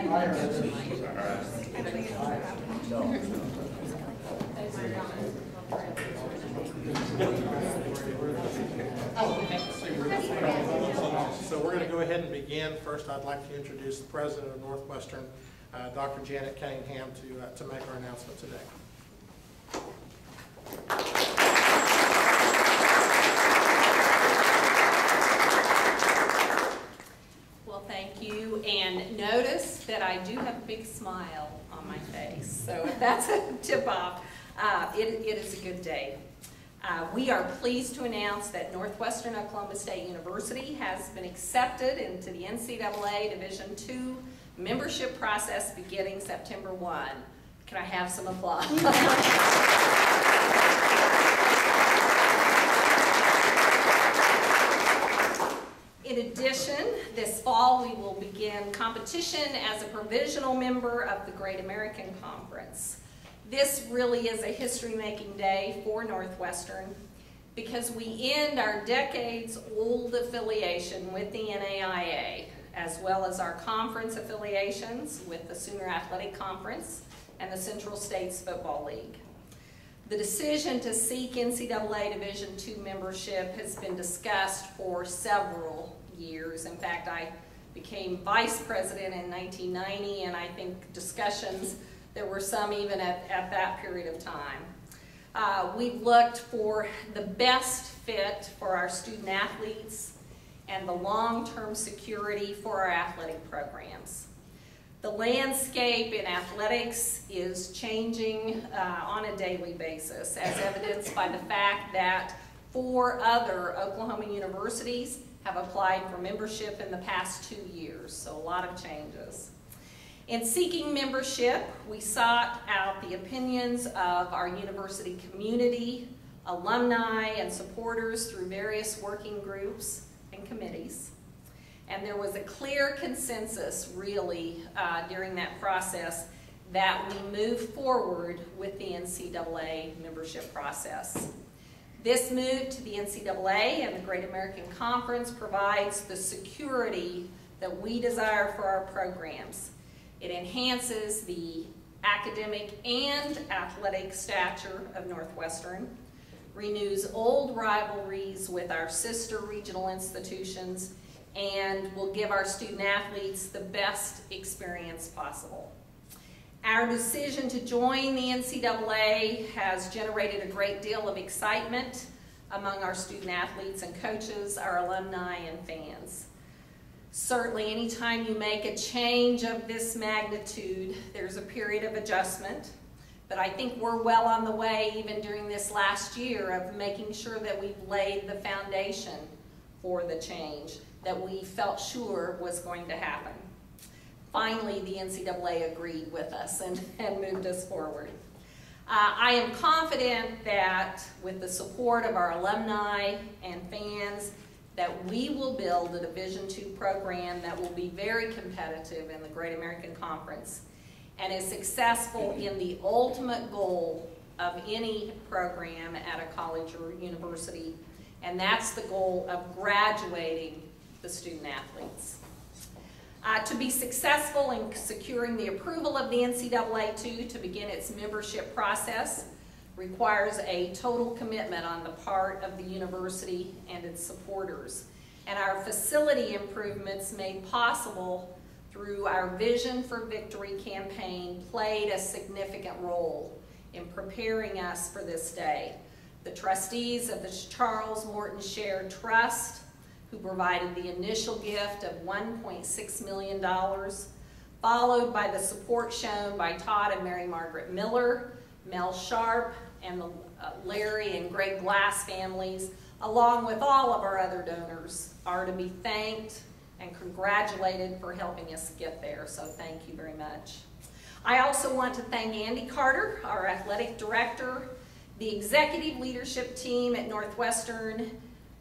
So we're going to go ahead and begin. First, I'd like to introduce the president of Northwestern, Dr. Janet Cunningham, to make our announcement today. Well, thank you, and notice that I do have a big smile on my face, so that's a tip-off. It is a good day. We are pleased to announce that Northwestern Oklahoma State University has been accepted into the NCAA Division II membership process beginning September 1. Can I have some applause? In addition, this fall we will begin competition as a provisional member of the Great American Conference. This really is a history-making day for Northwestern because we end our decades-old affiliation with the NAIA, as well as our conference affiliations with the Sooner Athletic Conference and the Central States Football League. The decision to seek NCAA Division II membership has been discussed for several years. In fact, I became vice president in 1990, and I think discussions, there were some even at that period of time. We've looked for the best fit for our student athletes and the long-term security for our athletic programs. The landscape in athletics is changing on a daily basis, as evidenced by the fact that 4 other Oklahoma universities have applied for membership in the past 2 years, so a lot of changes. In seeking membership, we sought out the opinions of our university community, alumni, and supporters through various working groups and committees. And there was a clear consensus, really, during that process that we move forward with the NCAA membership process. This move to the NCAA and the Great American Conference provides the security that we desire for our programs. It enhances the academic and athletic stature of Northwestern, renews old rivalries with our sister regional institutions, and will give our student athletes the best experience possible. Our decision to join the NCAA has generated a great deal of excitement among our student athletes and coaches, our alumni and fans. Certainly, anytime you make a change of this magnitude, there's a period of adjustment, but I think we're well on the way, even during this last year, of making sure that we've laid the foundation for the change that we felt sure was going to happen. Finally, the NCAA agreed with us and moved us forward. I am confident that with the support of our alumni and fans, that we will build a Division II program that will be very competitive in the Great American Conference and is successful in the ultimate goal of any program at a college or university, and that's the goal of graduating the student athletes. To be successful in securing the approval of the NCAA II to begin its membership process requires a total commitment on the part of the university and its supporters. And our facility improvements made possible through our Vision for Victory campaign played a significant role in preparing us for this day. The trustees of the Charles Morton Shared Trust, who provided the initial gift of $1.6 million, followed by the support shown by Todd and Mary Margaret Miller, Mel Sharp, and the Larry and Greg Glass families, along with all of our other donors, are to be thanked and congratulated for helping us get there, so thank you very much. I also want to thank Andy Carter, our athletic director, the executive leadership team at Northwestern,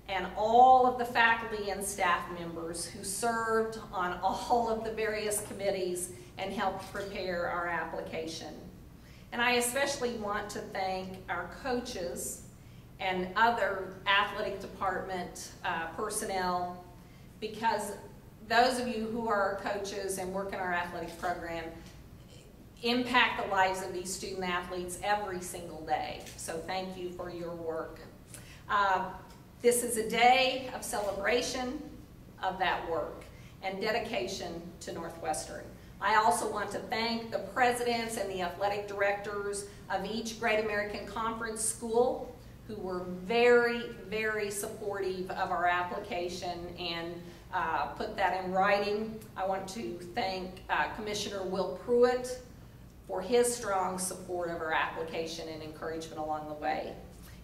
and all of the faculty and staff members who served on all of the various committees and helped prepare our application. And I especially want to thank our coaches and other athletic department personnel, because those of you who are coaches and work in our athletics program impact the lives of these student athletes every single day. So thank you for your work. This is a day of celebration of that work and dedication to Northwestern. I also want to thank the presidents and the athletic directors of each Great American Conference school who were very, very supportive of our application and put that in writing. I want to thank Commissioner Will Pruitt for his strong support of our application and encouragement along the way.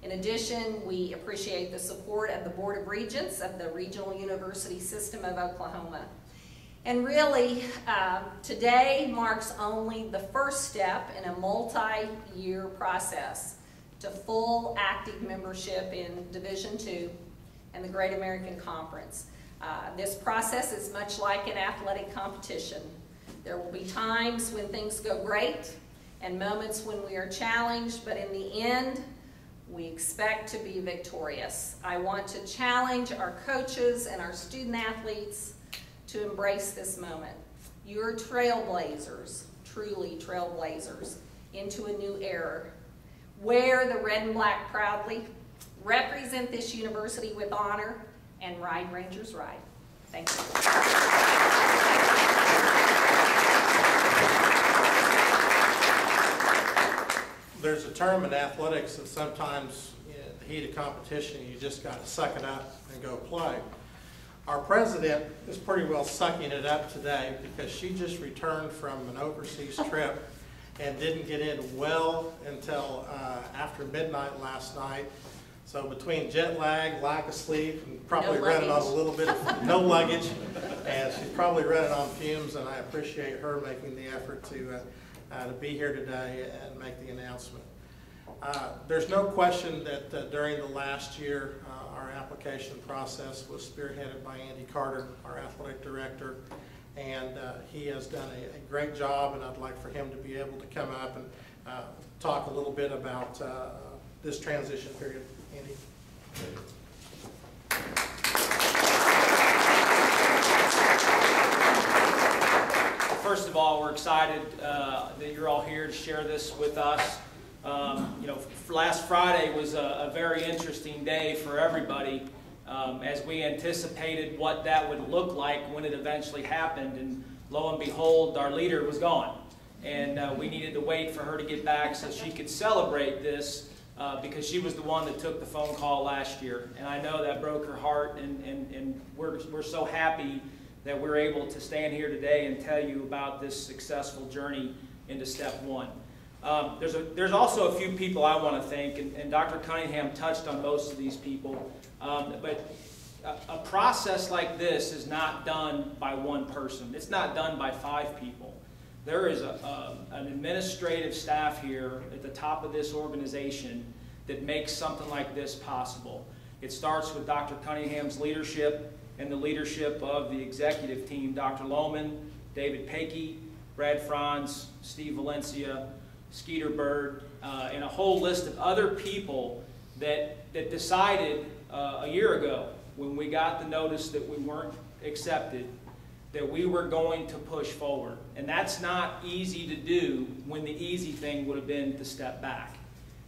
In addition, we appreciate the support of the Board of Regents of the Regional University System of Oklahoma. And really, today marks only the first step in a multi-year process to full active membership in Division II and the Great American Conference. This process is much like an athletic competition. There will be times when things go great and moments when we are challenged, but in the end, we expect to be victorious. I want to challenge our coaches and our student athletes to embrace this moment. You're trailblazers, truly trailblazers, into a new era. Wear the red and black proudly, represent this university with honor, and ride Rangers ride. Thank you. There's a term in athletics that sometimes in the heat of competition you just got to suck it up and go play. Our president is pretty well sucking it up today because she just returned from an overseas trip and didn't get in well until after midnight last night. So between jet lag, lack of sleep, and probably running on a little bit of no luggage, and she's probably running on fumes, and I appreciate her making the effort to be here today and make the announcement. There's no question that during the last year, our application process was spearheaded by Andy Carter, our athletic director, and he has done a great job, and I'd like for him to be able to come up and talk a little bit about this transition period. Andy. First of all, we're excited that you're all here to share this with us. You know, last Friday was a very interesting day for everybody as we anticipated what that would look like when it eventually happened. And lo and behold, our leader was gone. And we needed to wait for her to get back so she could celebrate this because she was the one that took the phone call last year. And I know that broke her heart, and we're so happy that we're able to stand here today and tell you about this successful journey into Step 1. There's also a few people I want to thank, and Dr. Cunningham touched on most of these people, but a process like this is not done by one person. It's not done by 5 people. There is an administrative staff here at the top of this organization that makes something like this possible. It starts with Dr. Cunningham's leadership and the leadership of the executive team, Dr. Lohman, David Pakey, Brad Franz, Steve Valencia, Skeeter Bird, and a whole list of other people that decided a year ago when we got the notice that we weren't accepted that we were going to push forward. And that's not easy to do when the easy thing would have been to step back.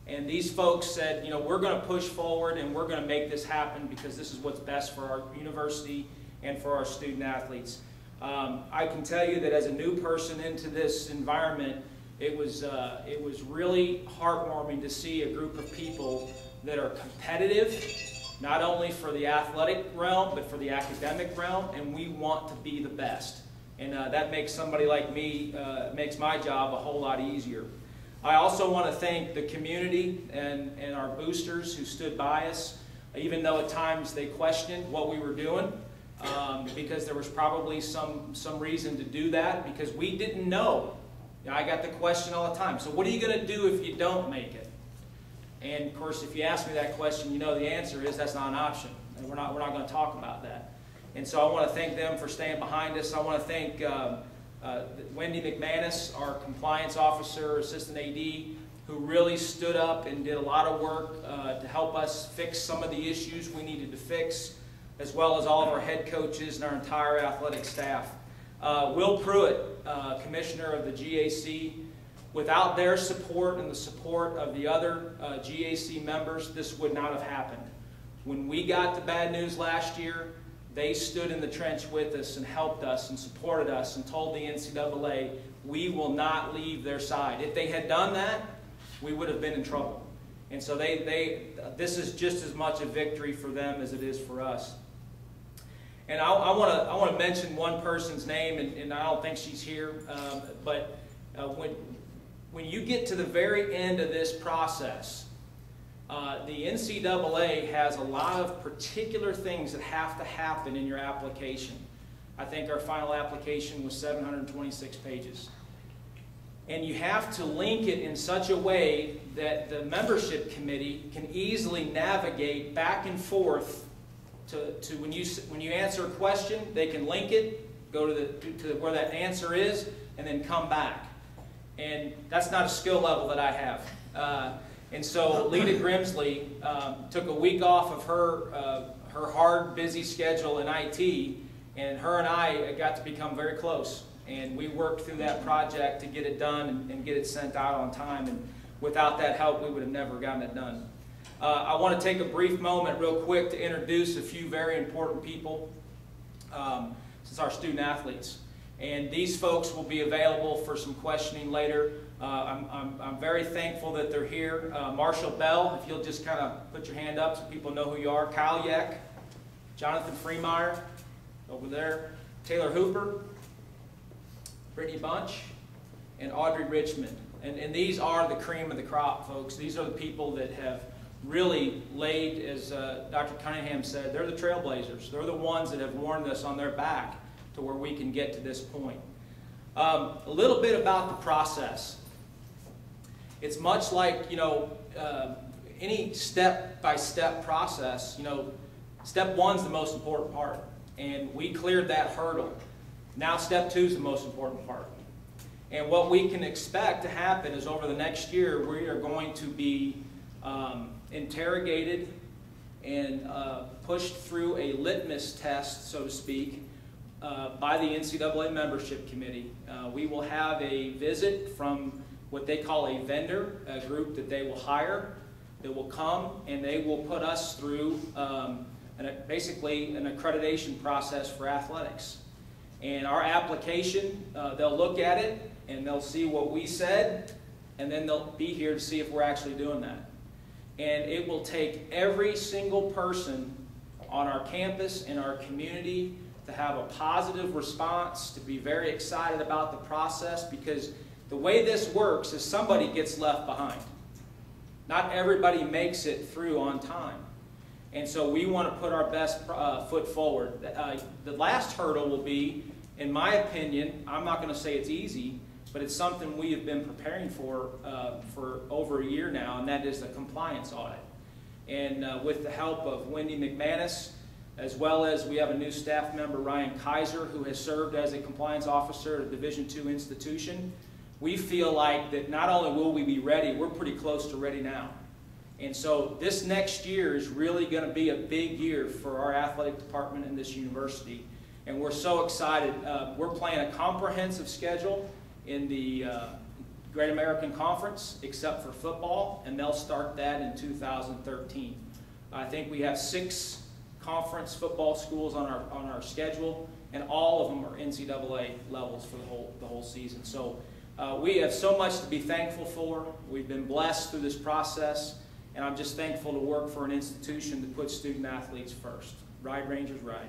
And these folks said, you know, we're going to push forward and we're going to make this happen because this is what's best for our university and for our student athletes. I can tell you that as a new person into this environment, it was really heartwarming to see a group of people that are competitive, not only for the athletic realm, but for the academic realm, and we want to be the best. And that makes somebody like me, makes my job a whole lot easier. I also want to thank the community and our boosters who stood by us, even though at times they questioned what we were doing, because there was probably some reason to do that, because we didn't know. You know, I got the question all the time, so what are you going to do if you don't make it? And of course, if you ask me that question, you know the answer is that's not an option, and we're not going to talk about that. And so I want to thank them for staying behind us. I want to thank Wendy McManus, our compliance officer, assistant AD, who really stood up and did a lot of work to help us fix some of the issues we needed to fix, as well as all of our head coaches and our entire athletic staff. Will Pruitt, Commissioner of the GAC, without their support and the support of the other GAC members, this would not have happened. When we got the bad news last year, they stood in the trench with us and helped us and supported us and told the NCAA we will not leave their side. If they had done that, we would have been in trouble. And so this is just as much a victory for them as it is for us. And I want to mention one person's name, and I don't think she's here, but when you get to the very end of this process, the NCAA has a lot of particular things that have to happen in your application. I think our final application was 726 pages. And you have to link it in such a way that the membership committee can easily navigate back and forth to when you answer a question, they can link it, go to where that answer is, and then come back. And that's not a skill level that I have. And so Lita Grimsley took a week off of her hard, busy schedule in IT, and her and I got to become very close. And we worked through that project to get it done and get it sent out on time. And without that help, we would have never gotten it done. I want to take a brief moment real quick to introduce a few very important people, since our student athletes. And these folks will be available for some questioning later. I'm very thankful that they're here. Marshall Bell, if you'll just kind of put your hand up so people know who you are. Kyle Yeck, Jonathan Freemeyer, over there. Taylor Hooper, Brittany Bunch, and Audrey Richmond. And these are the cream of the crop, folks. These are the people that have really laid, as Dr. Cunningham said, they're the trailblazers. They're the ones that have worn this on their back to where we can get to this point. A little bit about the process. It's much like, any step-by-step process. Step one's the most important part, and we cleared that hurdle. Now step two is the most important part. And what we can expect to happen is over the next year, we are going to be interrogated and pushed through a litmus test, so to speak, by the NCAA membership committee. We will have a visit from what they call a vendor, a group that they will hire, that will come and they will put us through basically an accreditation process for athletics. And our application, they'll look at it and they'll see what we said, and then they'll be here to see if we're actually doing that. And it will take every single person on our campus, in our community, to have a positive response, to be very excited about the process, because the way this works is somebody gets left behind. Not everybody makes it through on time. And so we want to put our best foot forward. The last hurdle will be, in my opinion, I'm not going to say it's easy, but it's something we have been preparing for over a year now, and that is the compliance audit. And with the help of Wendy McManus, as well as we have a new staff member, Ryan Kaiser, who has served as a compliance officer at a Division II institution, we feel like that not only will we be ready, we're pretty close to ready now. And so this next year is really going to be a big year for our athletic department in this university. And we're so excited. We're playing a comprehensive schedule in the Great American Conference, except for football, and they'll start that in 2013. I think we have 6 conference football schools on our schedule, and all of them are NCAA levels for the whole season. So we have so much to be thankful for. We've been blessed through this process, and I'm just thankful to work for an institution that puts student athletes first. Ride, Rangers, ride.